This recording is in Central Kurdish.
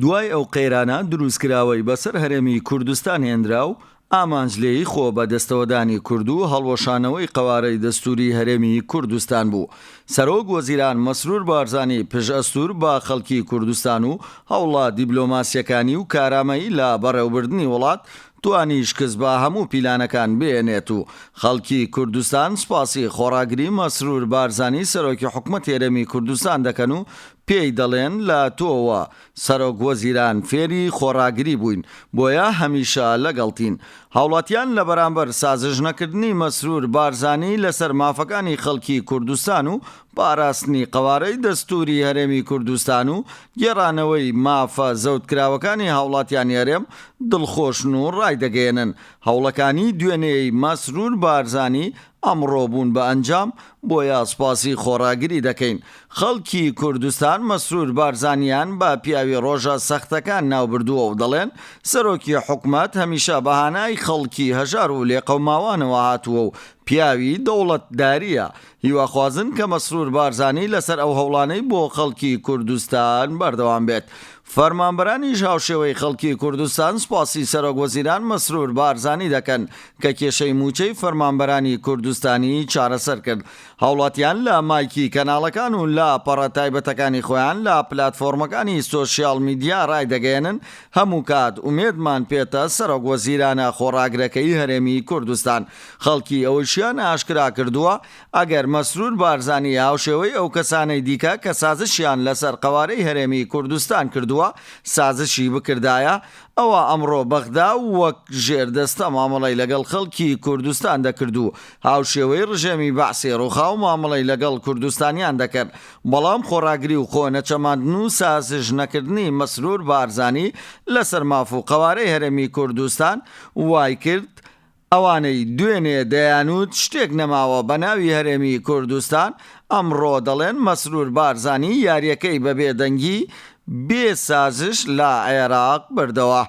دوای ئەو قەیرانە دروستکراوەی بەسەر هەرێمی کوردستان هێنرا و ئامانجلەی خۆ بە دەستەوەدانی کورد و هەڵوەشانەوەی قەوارەی دەستوری هەرێمی کوردستان بوو. سەرۆک وەزیران مەسرور بارزانی پشئەستور با خەڵکی کوردستان و هەوڵە دیبلۆماسیەکانی و کارامەیی لە بەڕێوەبردنی وڵات توانیش کەس بە هەموو پیلانەکان بێنێت و خەڵکی کوردستان سپاسی خۆراگری مەسرور بارزانی سەرۆکی حکومەت هێرەمی کوردستان دەکەن و پێی دەڵێن لە تۆوە سەرۆک وەزیران فێری خۆراگری بووین بۆیە هەمیشە لەگەڵتین. هاوڵاتیان لە بەرامبەر سازش نەکردنی مەسرور بارزانی لەسەر مافەکانی خەڵکی کوردستان و پاراستنی قەوارەی دەستوری هەرێمی کوردستان و گێڕانەوەی مافە زەوتکراوەکانی هاوڵاتیان هەرێم دڵخۆشن و ڕایدەگەێنن. هەوڵەکانی دوێنێی مەسرور بارزانی ئەمڕۆ بوون بە ئەنجام بۆیە سپاسی خۆراگری دەکەین. خەڵکی کوردستان مەسرور بارزانیان بە پیاوی ڕۆژە سەختەکان ناوبردووە و دەڵێن سەرۆکی حکومەت هەمیشە بەهانای خەڵکی هەژار و لێقەوماوانەوە هاتووە و پیاوی دەوڵەتداریە. هیواخوازن کە مەسرور بارزانی لەسەر ئەو هەوڵانەی بۆ خەڵکی کوردستان بەردەوام بێت. فەرمانبەرانیش هاوشێوەی خەڵکی کوردستان سپاسی سەرۆک وەزیران مەسرور بارزانی دەکەن کە کێشەی موچەی فەرمانبەرانی کوردستانی چارەسەر کرد. هاوڵاتیان لە مایکی کەناڵەکان و لە پەڕە تایبەتەکانی خۆیان لە پلاتفۆرمەکانی سۆشیال میدیا ڕایدەگەێنن هەموو کات ئومێدمان پێتە سەرۆک وەزیرانە خۆڕاگرەکەی هەرێمی کوردستان. خەڵکی ئەوەشیان ئاشکرا کردووە ئەگەر مەسرور بارزانی هاوشێوەی ئەو کەسانەی دیکە کە سازشیان لەسەر قەوارەی هەرێمی کوردستان کردووە سازشی بکردایە ئەوە ئەمڕۆ بەغدا وەک ژێردەستە مامەڵەی لەگەڵ خەڵکی کوردستان دەکرد و هاوشێوەی ڕژێمی بەعسی ڕووخا و مامەڵەی لەگەڵ کوردستانیان دەکرد. بەڵام خۆراگری و خۆ نەچەماندن و سازش نەکردنی مەسرور بارزانی لەسەر ماف و قەوارەی هەرێمی کوردستان وای کرد ئەوانەی دوێنێ دەیانوت شتێک نەماوە بە ناوی هەرێمی کوردستان ئەمڕۆ دەڵێن مەسرور بارزانی یاریەکەی بە بێدەنگی بێ سازش لە عێراق بردەوە.